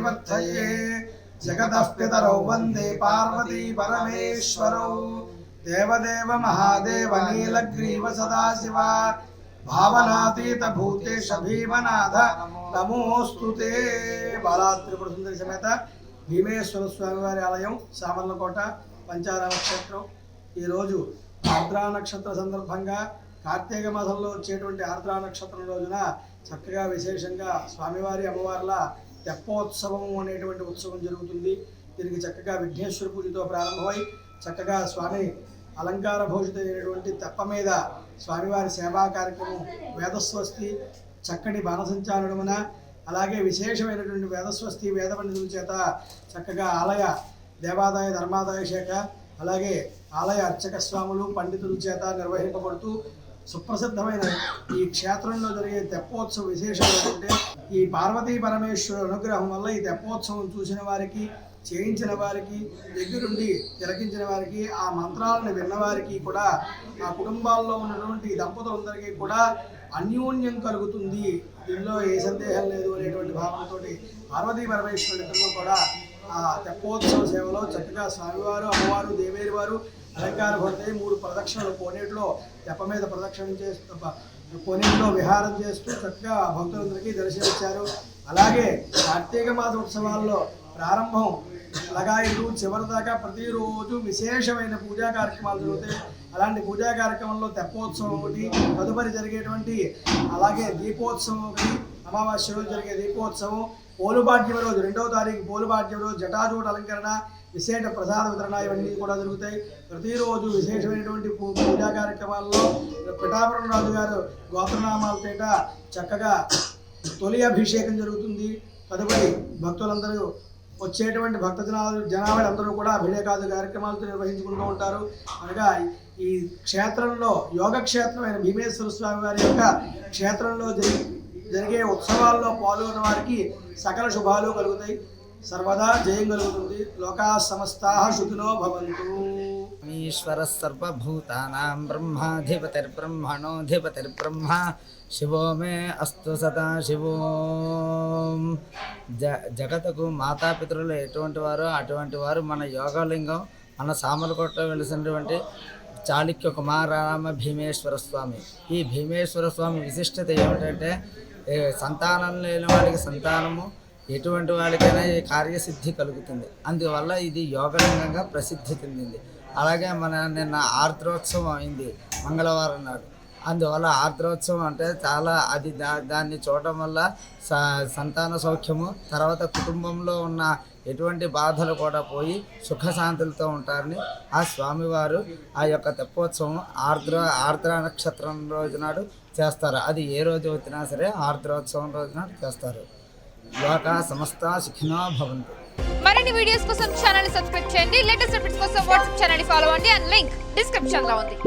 प्रतिपत्तये जगतः पितरौ वन्दे पार्वती परमेश्वरौ देवदेव महादेव नीलग्रीव सदाशिव भावनातीत भूतेश भीमनाथ नमोस्तु ते। बालात्रिपुर सुंदरी समेत భీమేశ్వర స్వామి వారి ఆలయం సామర్లకోట పంచారామ క్షేత్రం ఈ రోజు ఆర్ద్రా నక్షత్ర సందర్భంగా కార్తీక మాసంలో వచ్చేటువంటి ఆర్ద్రా నక్షత్రం రోజున చక్కగా విశేషంగా స్వామివారి అమ్మవార్ల తెప్పోత్సవం అనేటువంటి ఉత్సవం జరుగుతుంది। దీనికి చక్కగా విఘ్నేశ్వర పూజతో ప్రారంభమై చక్కగా స్వామి అలంకార భూషితమైనటువంటి తెప్ప మీద స్వామివారి సేవా కార్యక్రమం వేదస్వస్తి చక్కటి బాణసంచారణమున అలాగే విశేషమైనటువంటి వేదస్వస్తి వేద పండితుల చేత చక్కగా ఆలయ దేవాదాయ ధర్మాదాయ శాఖ అలాగే ఆలయ అర్చక స్వాములు పండితుల చేత నిర్వహింపబడుతూ సుప్రసిద్ధమైన ఈ క్షేత్రంలో జరిగే తెప్పోత్సవం విశేషం ఏంటంటే ఈ పార్వతీ పరమేశ్వరుడు అనుగ్రహం వల్ల ఈ తెప్పోత్సవం చూసిన వారికి చేయించిన వారికి దగ్గరుండి తిలకించిన వారికి ఆ మంత్రాలను విన్నవారికి కూడా ఆ కుటుంబాల్లో ఉన్నటువంటి దంపతులందరికీ కూడా అన్యోన్యం కలుగుతుంది। దీనిలో ఏ సందేహం లేదు అనేటువంటి భావనతో పార్వతీ పరమేశ్వరుడితో కూడా ఆ తెప్పోత్సవ సేవలో చక్కగా స్వామివారు అమ్మవారు దేవేరి వారు అలంకార భర్తయి 3 ప్రదక్షిణలు కోనేటిలో తెప్ప మీద ప్రదక్షిణ చేస్తూ కోనేటిలో విహారం చేస్తూ చక్కగా భక్తులందరికీ దర్శనమిచ్చారు। అలాగే కార్తీక మాస ఉత్సవాల్లో ప్రారంభం లగాయిలు చివరి దాకా ప్రతిరోజు విశేషమైన పూజా కార్యక్రమాలు జరుగుతాయి। అలాంటి పూజా కార్యక్రమంలో తెప్పోత్సవం ఒకటి, తదుపరి జరిగేటువంటి అలాగే దీపోత్సవం ఒకటి, అమావాస్య రోజు జరిగే దీపోత్సవం, పోలుపాడ్యం రోజు 2వ తారీఖు పోలుపాడ్యం రోజు జటాజూట అలంకరణ విశేష ప్రసాద వితరణ ఇవన్నీ కూడా జరుగుతాయి। ప్రతిరోజు విశేషమైనటువంటి పూజా కార్యక్రమాల్లో పిఠాపురం రాజు గారు గోత్రనామాల చేత చక్కగా తొలి అభిషేకం జరుగుతుంది। తదుపరి భక్తులందరూ వచ్చేటువంటి భక్త జనాభాలందరూ కూడా అభిషేకాది కార్యక్రమాలతో నిర్వహించుకుంటూ ఉంటారు। అనగా ఈ క్షేత్రంలో యోగక్షేత్రమైన భీమేశ్వర స్వామి వారి యొక్క క్షేత్రంలో జరిగే ఉత్సవాల్లో పాల్గొన్న వారికి సకల శుభాలు కలుగుతాయి, సర్వదా జయం కలుగుతుంది। లోకా సమస్తాః సుఖినో భవంతు। ఈశ్వర సర్వభూతానాం బ్రహ్మాధిపతిర్బ్రహ్మణోధిపతిర్బ్రహ్మ శివో మే అస్తు సదా శివో। జగతకు మాతాపితరులు ఎటువంటి వారో అటువంటి వారు మన యోగలింగం మన సామర్లకోటలో వెలిసినటువంటి చాళుక్య కుమారామ భీమేశ్వర స్వామి। ఈ భీమేశ్వర స్వామి విశిష్టత ఏమిటంటే సంతానం లేని వారికి సంతానము, ఎటువంటి వాళ్ళకైనా ఈ కార్యసిద్ధి కలుగుతుంది। అందువల్ల ఇది యోగలింగంగా ప్రసిద్ధి చెందింది। అలాగే నిన్న ఆర్ద్రోత్సవం అయింది మంగళవారం నాడు। అందువల్ల ఆర్ద్రోత్సవం అంటే చాలా అది దాన్ని చూడటం వల్ల సంతాన సౌఖ్యము, తర్వాత కుటుంబంలో ఉన్న ఎటువంటి బాధలు కూడా పోయి సుఖశాంతులతో ఉంటారని ఆ స్వామివారు ఆ యొక్క తెప్పోత్సవం ఆర్ద్ర నక్షత్రం రోజు నాడు చేస్తారు। అది ఏ రోజు వచ్చినా సరే ఆర్ద్రోత్సవం రోజు నాడు చేస్తారు। లోకా సమస్తా సుఖినో భవంతు। మరిన్ని వీడియోస్ కోసం ఛానల్ ని సబ్స్క్రైబ్ చేయండి। లేటెస్ట్ అప్డేట్స్ కోసం వాట్సాప్ ఛానల్ ని ఫాలో అవ్వండి అండ్ లింక్ డిస్క్రిప్షన్ లో ఉంది।